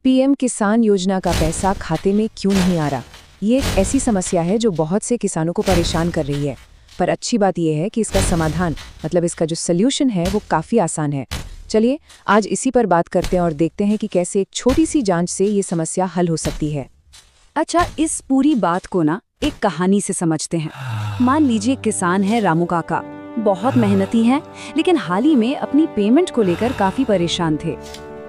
PM किसान योजना का पैसा खाते में क्यों नहीं आ रहा? ये एक ऐसी समस्या है जो बहुत से किसानों को परेशान कर रही है। पर अच्छी बात यह है कि इसका समाधान मतलब इसका जो सल्यूशन है वो काफ़ी आसान है। चलिए आज इसी पर बात करते हैं और देखते हैं कि कैसे एक छोटी सी जांच से ये समस्या हल हो सकती है। अच्छा, इस पूरी बात को ना एक कहानी से समझते हैं। मान लीजिए किसान है रामू काका, बहुत मेहनती हैं, लेकिन हाल ही में अपनी पेमेंट को लेकर काफी परेशान थे।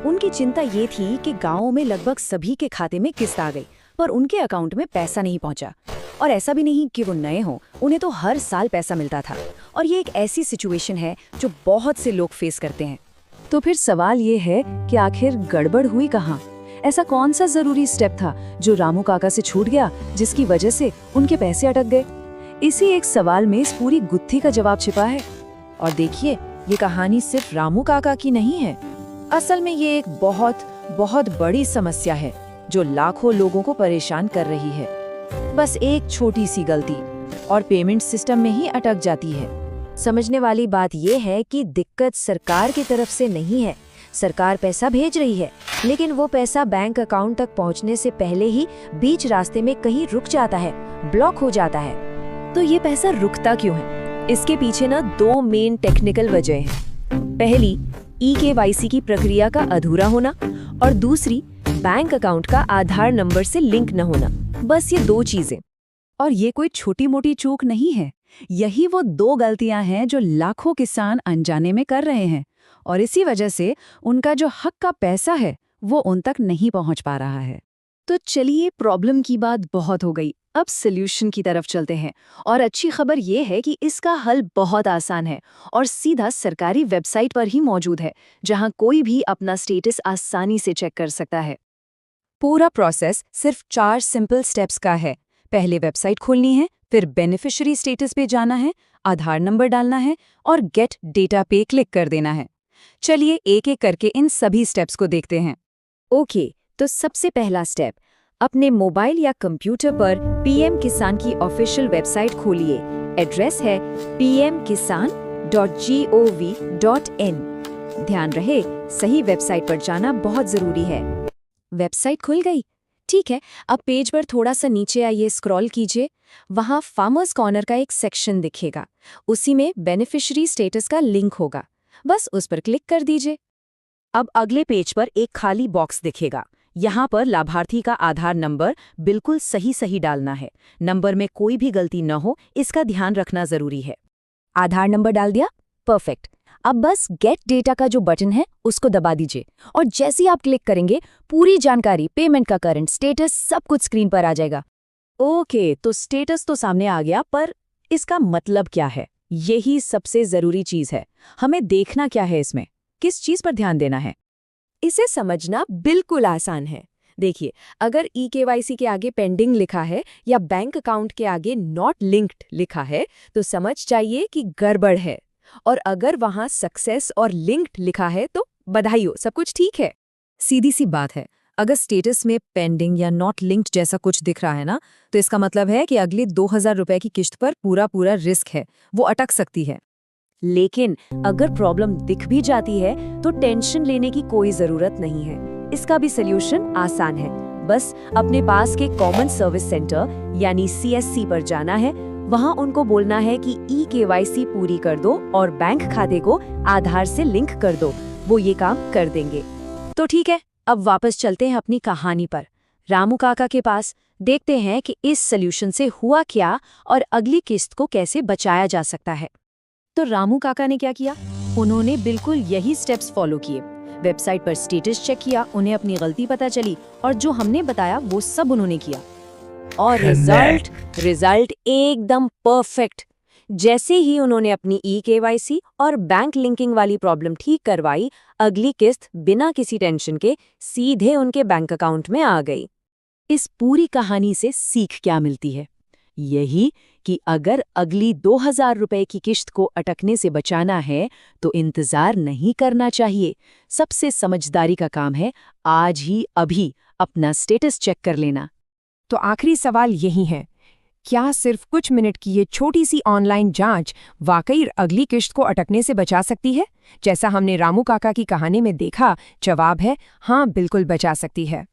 उनकी चिंता ये थी कि गांव में लगभग सभी के खाते में किस्त आ गई, पर उनके अकाउंट में पैसा नहीं पहुंचा। और ऐसा भी नहीं कि वो नए हों, उन्हें तो हर साल पैसा मिलता था। और ये एक ऐसी सिचुएशन है जो बहुत से लोग फेस करते हैं। तो फिर सवाल ये है कि आखिर गड़बड़ हुई कहाँ? ऐसा कौन सा जरूरी स्टेप था जो रामू काका से छूट गया, जिसकी वजह से उनके पैसे अटक गए? इसी एक सवाल में इस पूरी गुत्थी का जवाब छिपा है। और देखिए, ये कहानी सिर्फ रामू काका की नहीं है। असल में ये एक बहुत बहुत बड़ी समस्या है जो लाखों लोगों को परेशान कर रही है। बस एक छोटी सी गलती और पेमेंट सिस्टम में ही अटक जाती है। समझने वाली बात यह है कि दिक्कत सरकार की तरफ से नहीं है। सरकार पैसा भेज रही है, लेकिन वो पैसा बैंक अकाउंट तक पहुंचने से पहले ही बीच रास्ते में कहीं रुक जाता है, ब्लॉक हो जाता है। तो ये पैसा रुकता क्यों है? इसके पीछे ना दो मेन टेक्निकल वजह हैं। पहली, ई-केवाईसी की प्रक्रिया का अधूरा होना और दूसरी, बैंक अकाउंट का आधार नंबर से लिंक न होना। बस ये दो चीजें। और ये कोई छोटी मोटी चूक नहीं है। यही वो दो गलतियां हैं जो लाखों किसान अनजाने में कर रहे हैं, और इसी वजह से उनका जो हक का पैसा है वो उन तक नहीं पहुंच पा रहा है। तो चलिए, प्रॉब्लम की बात बहुत हो गई, अब सॉल्यूशन की तरफ चलते हैं। और अच्छी खबर ये है कि इसका हल बहुत आसान है और सीधा सरकारी वेबसाइट पर ही मौजूद है, जहां कोई भी अपना स्टेटस आसानी से चेक कर सकता है। पूरा प्रोसेस सिर्फ 4 सिंपल स्टेप्स का है। पहले वेबसाइट खोलनी है, फिर बेनिफिशियरी स्टेटस पे जाना है, आधार नंबर डालना है और गेट डेटा पे क्लिक कर देना है। चलिए एक एक करके इन सभी स्टेप्स को देखते हैं। ओके, तो सबसे पहला स्टेप, अपने मोबाइल या कंप्यूटर पर पीएम किसान की ऑफिशियल वेबसाइट खोलिए। एड्रेस है pmkisan.gov.in। ध्यान रहे, सही वेबसाइट पर जाना बहुत जरूरी है। वेबसाइट खुल गई? ठीक है, अब पेज पर थोड़ा सा नीचे आइए, स्क्रॉल कीजिए। वहाँ फार्मर्स कॉर्नर का एक सेक्शन दिखेगा। उसी में बेनिफिशियरी स्टेटस का लिंक होगा। बस उस पर क्लिक कर दीजिए। अब अगले पेज पर एक खाली बॉक्स दिखेगा। यहाँ पर लाभार्थी का आधार नंबर बिल्कुल सही डालना है। नंबर में कोई भी गलती न हो, इसका ध्यान रखना जरूरी है। आधार नंबर डाल दिया? परफेक्ट। अब बस गेट डेटा का जो बटन है उसको दबा दीजिए और जैसे ही आप क्लिक करेंगे पूरी जानकारी, पेमेंट का करंट स्टेटस, सब कुछ स्क्रीन पर आ जाएगा। ओके, तो स्टेटस तो सामने आ गया, पर इसका मतलब क्या है? यही सबसे जरूरी चीज है। हमें देखना क्या है इसमें, किस चीज पर ध्यान देना है? इसे समझना बिल्कुल आसान है। देखिए, अगर ई-केवाईसी के आगे पेंडिंग लिखा है या बैंक अकाउंट के आगे नॉट लिंक्ड लिखा है तो समझ जाइए कि गड़बड़ है। और अगर वहां सक्सेस और लिंक्ड लिखा है तो बधाई हो, सब कुछ ठीक है। सीधी सी बात है, अगर स्टेटस में पेंडिंग या नॉट लिंक्ड जैसा कुछ दिख रहा है ना, तो इसका मतलब है कि अगले 2000 रुपए की किश्त पर पूरा रिस्क है, वो अटक सकती है। लेकिन अगर प्रॉब्लम दिख भी जाती है तो टेंशन लेने की कोई जरूरत नहीं है। इसका भी सल्यूशन आसान है। बस अपने पास के कॉमन सर्विस सेंटर यानी CSC पर जाना है। वहां उनको बोलना है कि ई-केवाईसी पूरी कर दो और बैंक खाते को आधार से लिंक कर दो। वो ये काम कर देंगे। तो ठीक है, अब वापस चलते हैं अपनी कहानी पर, रामू काका के पास। देखते हैं कि इस सल्यूशन से हुआ क्या और अगली किस्त को कैसे बचाया जा सकता है। तो रामू काका ने क्या किया? उन्होंने बिल्कुल यही स्टेप्स फॉलो किए। वेबसाइट पर स्टेटस चेक किया, उन्हें अपनी गलती पता चली और जो हमने बताया वो सब उन्होंने किया। और रिजल्ट एकदम परफेक्ट। जैसे ही उन्होंने अपनी ई-केवाईसी और बैंक लिंकिंग वाली प्रॉब्लम ठीक करवाई, अगली किस्त बिना किसी टेंशन के सीधे उनके बैंक अकाउंट में आ गई। इस पूरी कहानी से सीख क्या मिलती है? यही कि अगर अगली 2000 रुपए की किश्त को अटकने से बचाना है तो इंतजार नहीं करना चाहिए। सबसे समझदारी का काम है आज ही अभी अपना स्टेटस चेक कर लेना। तो आखिरी सवाल यही है, क्या सिर्फ कुछ मिनट की ये छोटी सी ऑनलाइन जांच वाकई अगली किश्त को अटकने से बचा सकती है? जैसा हमने रामू काका की कहानी में देखा, जवाब है हाँ, बिल्कुल बचा सकती है।